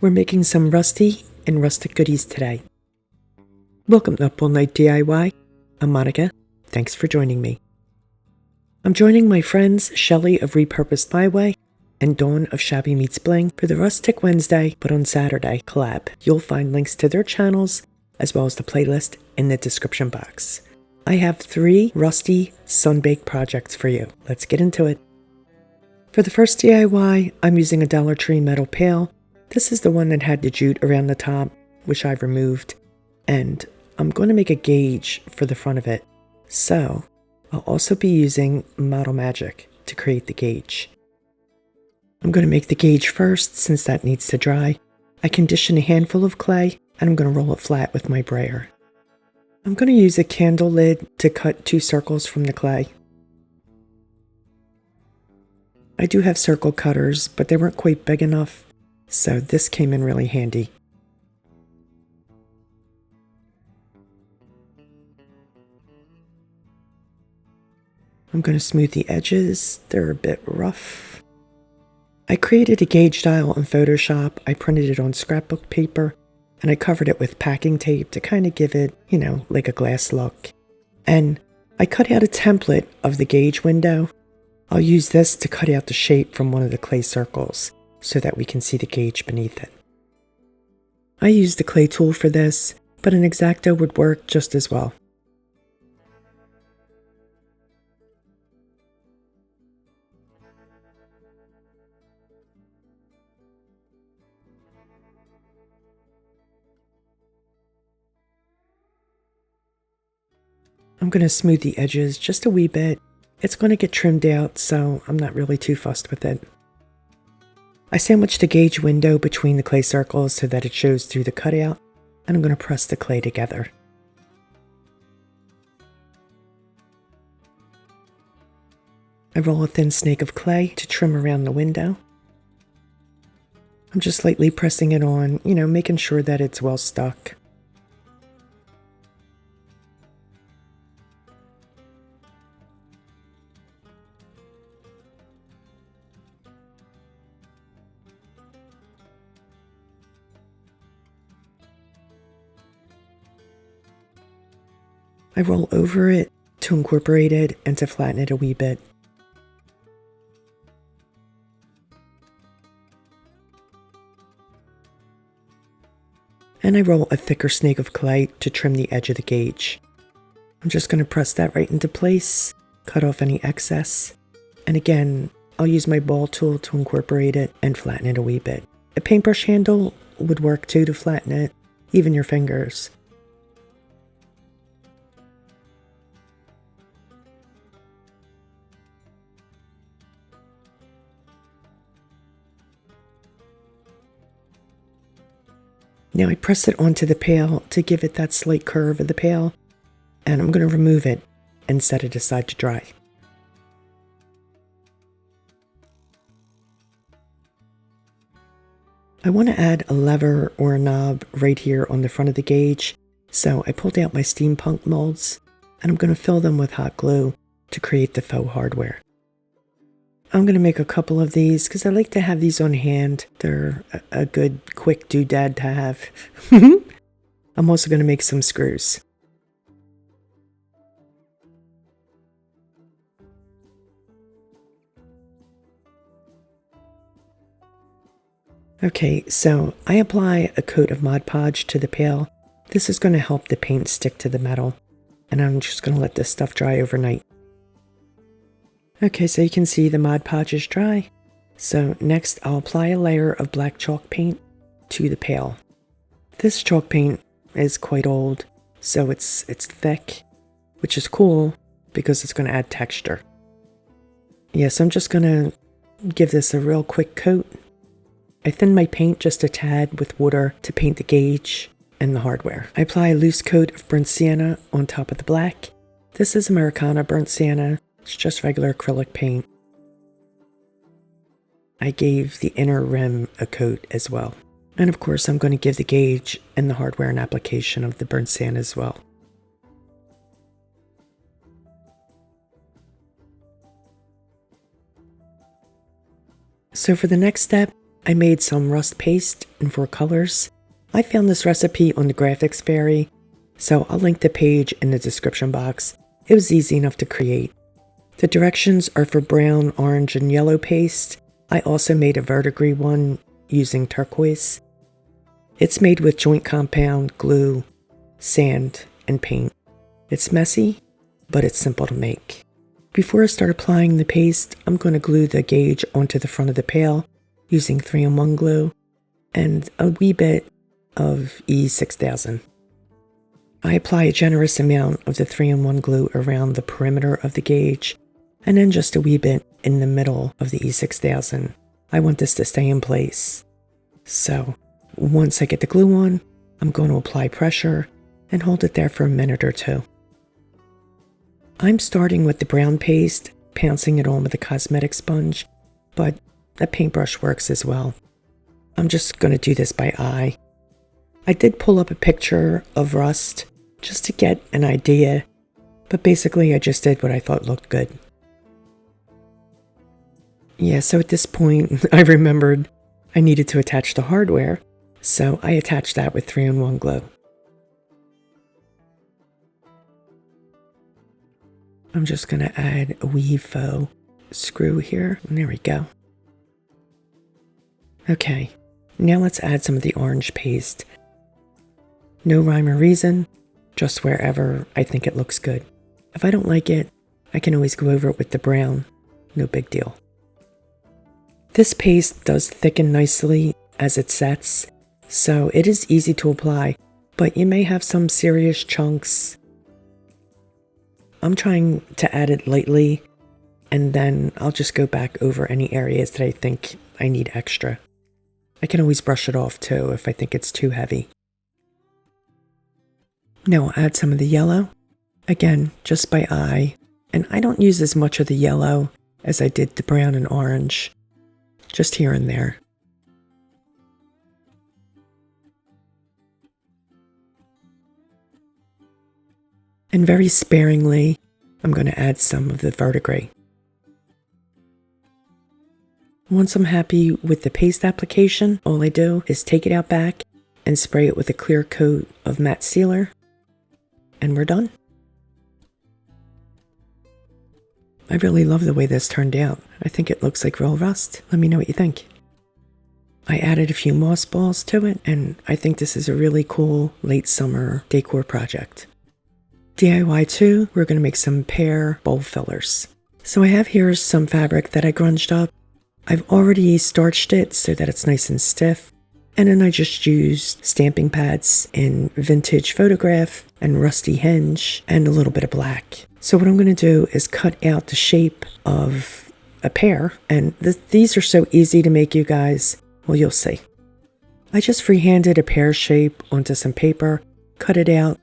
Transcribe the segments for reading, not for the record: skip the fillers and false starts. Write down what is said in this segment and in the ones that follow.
We're making some rusty and rustic goodies today. Welcome to Up All Night DIY. I'm Monica. Thanks for joining me. I'm joining my friends Shelly of Repurposed My Way and Dawn of Shabby Meets Bling for the Rustic Wednesday but on Saturday collab. You'll find links to their channels as well as the playlist in the description box. I have 3 rusty sun-baked projects for you. Let's get into it. For the first DIY, I'm using a Dollar Tree metal pail. This is the one that had the jute around the top, which I've removed, and I'm going to make a gauge for the front of it. So, I'll also be using Model Magic to create the gauge. I'm going to make the gauge first since that needs to dry. I condition a handful of clay and I'm going to roll it flat with my brayer. I'm going to use a candle lid to cut 2 circles from the clay. I do have circle cutters, but they weren't quite big enough, so this came in really handy. I'm going to smooth the edges. They're a bit rough. I created a gauge dial in Photoshop. I printed it on scrapbook paper, and I covered it with packing tape to kind of give it, like a glass look. And I cut out a template of the gauge window. I'll use this to cut out the shape from one of the clay circles so that we can see the gauge beneath it. I used the clay tool for this, but an X-Acto would work just as well. I'm going to smooth the edges just a wee bit. It's going to get trimmed out, so I'm not really too fussed with it. I sandwiched the gauge window between the clay circles so that it shows through the cutout, and I'm going to press the clay together. I roll a thin snake of clay to trim around the window. I'm just lightly pressing it on, making sure that it's well stuck. I roll over it to incorporate it and to flatten it a wee bit. And I roll a thicker snake of clay to trim the edge of the gauge. I'm just going to press that right into place, cut off any excess, and again, I'll use my ball tool to incorporate it and flatten it a wee bit. A paintbrush handle would work too to flatten it, even your fingers. Now I press it onto the pail to give it that slight curve of the pail, and I'm going to remove it and set it aside to dry. I want to add a lever or a knob right here on the front of the gauge, so I pulled out my steampunk molds, and I'm going to fill them with hot glue to create the faux hardware. I'm going to make a couple of these because I like to have these on hand. They're a good quick doodad to have. I'm also going to make some screws. Okay, so I apply a coat of Mod Podge to the pail. This is going to help the paint stick to the metal, and I'm just going to let this stuff dry overnight. Okay, so you can see the Mod Podge is dry. So next I'll apply a layer of black chalk paint to the pail. This chalk paint is quite old, so it's thick, which is cool because it's going to add texture. Yes, I'm just going to give this a real quick coat. I thin my paint just a tad with water to paint the gauge and the hardware. I apply a loose coat of burnt sienna on top of the black. This is Americana burnt sienna. It's just regular acrylic paint. I gave the inner rim a coat as well. And of course, I'm going to give the gauge and the hardware an application of the burnt sienna as well. So for the next step, I made some rust paste in 4 colors. I found this recipe on the Graphics Fairy, so I'll link the page in the description box. It was easy enough to create. The directions are for brown, orange, and yellow paste. I also made a verdigris one using turquoise. It's made with joint compound, glue, sand, and paint. It's messy, but it's simple to make. Before I start applying the paste, I'm going to glue the gauge onto the front of the pail using 3-in-1 glue and a wee bit of E6000. I apply a generous amount of the 3-in-1 glue around the perimeter of the gauge and then just a wee bit in the middle of the E6000. I want this to stay in place. So once I get the glue on, I'm going to apply pressure and hold it there for a minute or 2. I'm starting with the brown paste, pouncing it on with a cosmetic sponge, but a paintbrush works as well. I'm just going to do this by eye. I did pull up a picture of rust just to get an idea, but basically I just did what I thought looked good. Yeah, so at this point I remembered I needed to attach the hardware, so I attached that with 3-in-1 glue. I'm just going to add a wee faux screw here, and there we go. Okay, now let's add some of the orange paste. No rhyme or reason, just wherever I think it looks good. If I don't like it, I can always go over it with the brown, no big deal. This paste does thicken nicely as it sets, so it is easy to apply, but you may have some serious chunks. I'm trying to add it lightly, and then I'll just go back over any areas that I think I need extra. I can always brush it off too if I think it's too heavy. Now I'll add some of the yellow, again just by eye, and I don't use as much of the yellow as I did the brown and orange, just here and there. And very sparingly, I'm going to add some of the verdigris. Once I'm happy with the paste application, all I do is take it out back and spray it with a clear coat of matte sealer, and we're done. I really love the way this turned out. I think it looks like real rust. Let me know what you think. I added a few moss balls to it, and I think this is a really cool late summer decor project. DIY 2, we're going to make some Pear bowl fillers. So I have here some fabric that I grunged up. I've already starched it so that it's nice and stiff, and then I just used stamping pads in vintage photograph and rusty hinge and a little bit of black. So what I'm going to do is cut out the shape of a pear, and these are so easy to make, you guys. Well, you'll see. I just freehanded a pear shape onto some paper, cut it out.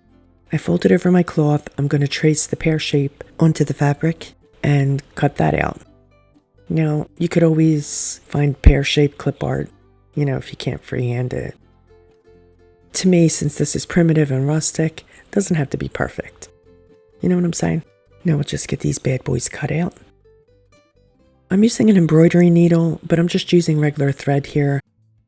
I fold it over my cloth. I'm going to trace the pear shape onto the fabric and cut that out. Now, you could always find pear-shaped clip art, if you can't freehand it. To me, since this is primitive and rustic, it doesn't have to be perfect. You know what I'm saying? Now we'll just get these bad boys cut out. I'm using an embroidery needle, but I'm just using regular thread here.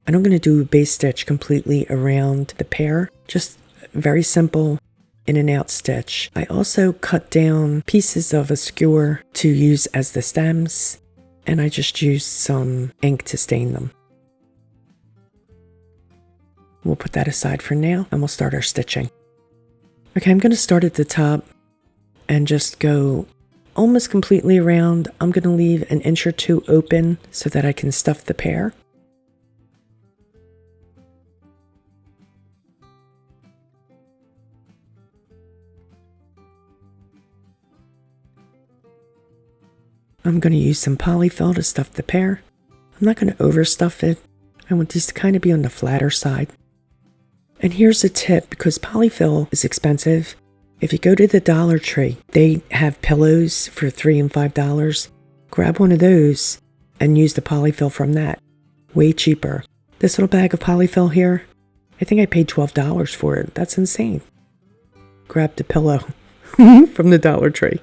And I'm going to do a base stitch completely around the pear. Just very simple in and out stitch. I also cut down pieces of a skewer to use as the stems, and I just used some ink to stain them. We'll put that aside for now, and we'll start our stitching. Okay, I'm going to start at the top and just go almost completely around. I'm going to leave an inch or 2 open so that I can stuff the pear. I'm going to use some polyfill to stuff the pear. I'm not going to overstuff it. I want these to kind of be on the flatter side. And here's a tip, because polyfill is expensive. If you go to the Dollar Tree, they have pillows for $3 and $5. Grab one of those and use the polyfill from that. Way cheaper. This little bag of polyfill here, I think I paid $12 for it. That's insane. Grab the pillow from the Dollar Tree.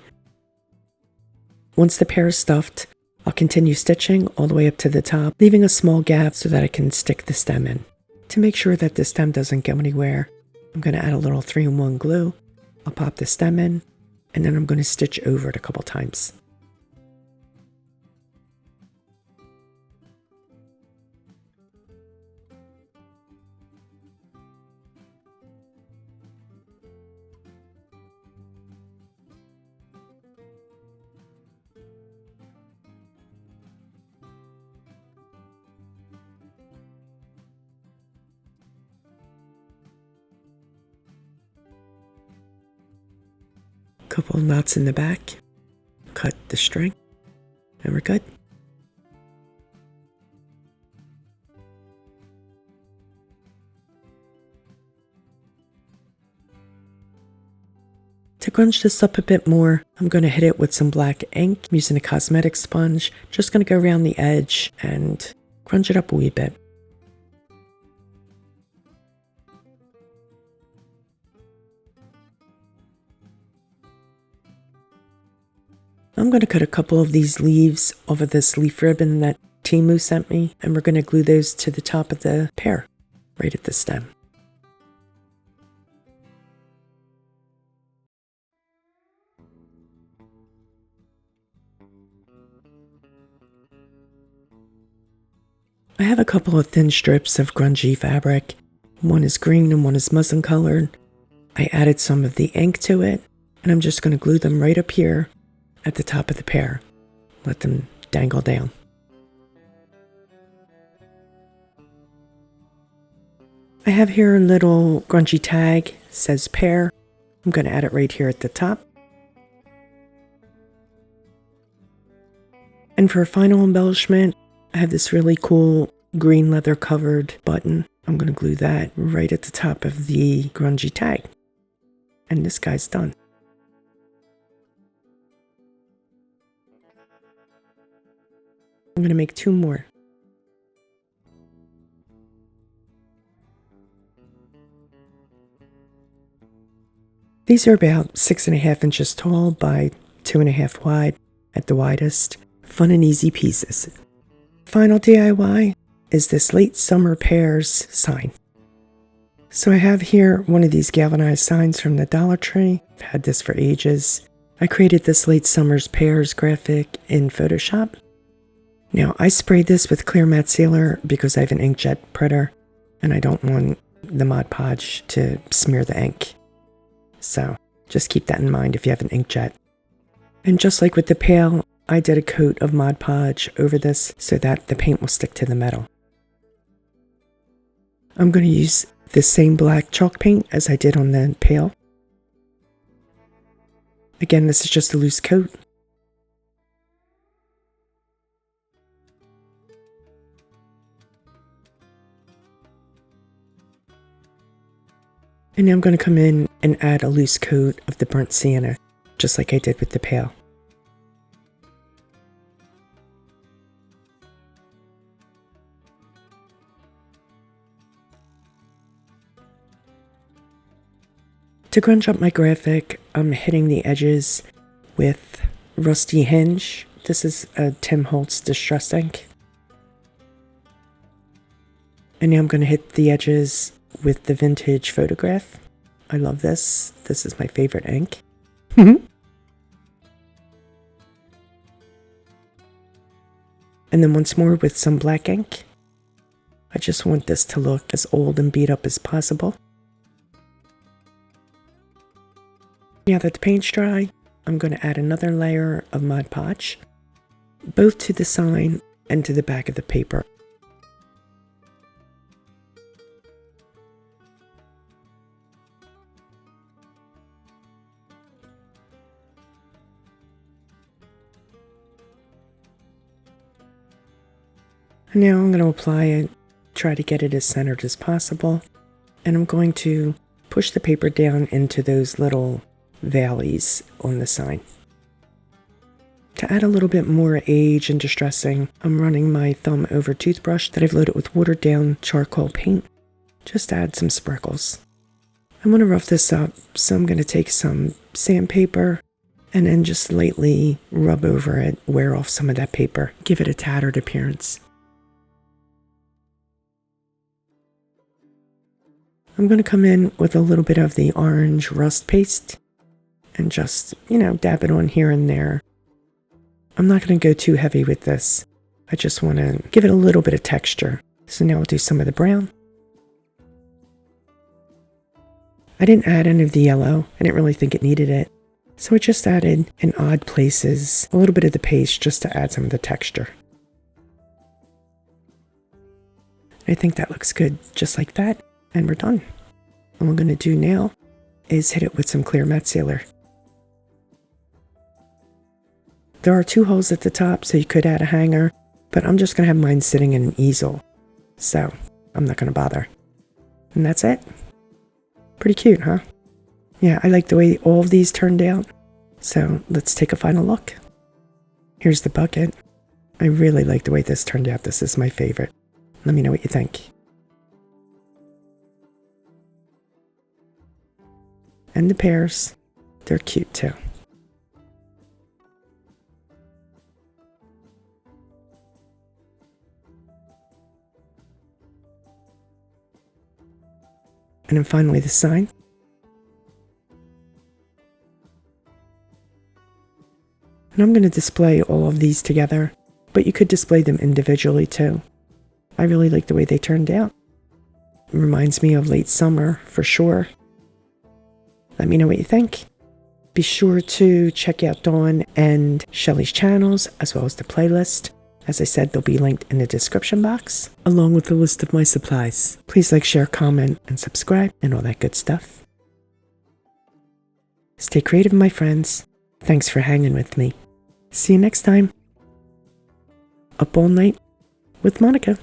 Once the pear is stuffed, I'll continue stitching all the way up to the top, leaving a small gap so that I can stick the stem in. To make sure that the stem doesn't go anywhere, I'm going to add a little 3-in-1 glue. I'll pop the stem in, and then I'm going to stitch over it a couple times. Couple of knots in the back, cut the string, and we're good. To grunge this up a bit more, I'm going to hit it with some black ink. I'm using a cosmetic sponge, just going to go around the edge and grunge it up a wee bit. I'm going to cut a couple of these leaves off of this leaf ribbon that Timu sent me, and we're going to glue those to the top of the pear, right at the stem. I have a couple of thin strips of grungy fabric. One is green and one is muslin colored. I added some of the ink to it, and I'm just going to glue them right up here at the top of the pear. Let them dangle down. I have here a little grungy tag, it says Pear. I'm going to add it right here at the top. And for a final embellishment, I have this really cool green leather covered button. I'm going to glue that right at the top of the grungy tag. And this guy's done. I'm going to make 2 more. These are about 6.5 inches tall by 2.5 wide at the widest. Fun and easy pieces. Final DIY is this late summer Pears sign. So I have here one of these galvanized signs from the Dollar Tree. I've had this for ages. I created this late summer's Pears graphic in Photoshop. Now, I sprayed this with clear matte sealer because I have an inkjet printer and I don't want the Mod Podge to smear the ink. So just keep that in mind if you have an inkjet. And just like with the Pail, I did a coat of Mod Podge over this so that the paint will stick to the metal. I'm going to use the same black chalk paint as I did on the Pail. Again, this is just a loose coat. And now I'm going to come in and add a loose coat of the burnt sienna, just like I did with the Pail. To grunge up my graphic, I'm hitting the edges with Rusty Hinge. This is a Tim Holtz Distress ink. And now I'm going to hit the edges with the vintage photograph. I love this. This is my favorite ink. And then once more with some black ink. I just want this to look as old and beat up as possible. Now that the paint's dry, I'm going to add another layer of Mod Podge, both to the sign and to the back of the paper. And now I'm going to apply it, try to get it as centered as possible, and I'm going to push the paper down into those little valleys on the sign. To add a little bit more age and distressing, I'm running my thumb over a toothbrush that I've loaded with watered down charcoal paint. Just add some sprinkles. I want to rough this up, so I'm going to take some sandpaper and then just lightly rub over it, wear off some of that paper, give it a tattered appearance. I'm going to come in with a little bit of the orange rust paste and just, dab it on here and there. I'm not going to go too heavy with this. I just want to give it a little bit of texture. So now I'll do some of the brown. I didn't add any of the yellow. I didn't really think it needed it. So I just added in odd places a little bit of the paste just to add some of the texture. I think that looks good just like that. And we're done. What I'm going to do now is hit it with some clear matte sealer. There are 2 holes at the top, so you could add a hanger, but I'm just going to have mine sitting in an easel. So I'm not going to bother. And that's it. Pretty cute, huh? Yeah, I like the way all of these turned out. So let's take a final look. Here's the bucket. I really like the way this turned out. This is my favorite. Let me know what you think. And the pears, they're cute too. And then finally the sign. And I'm going to display all of these together, but you could display them individually too. I really like the way they turned out. It reminds me of late summer for sure. Let me know what you think. Be sure to check out Dawn and Shelly's channels, as well as the playlist. As I said, they'll be linked in the description box, along with the list of my supplies. Please like, share, comment, and subscribe, and all that good stuff. Stay creative, my friends. Thanks for hanging with me. See you next time. Up all night with Monica.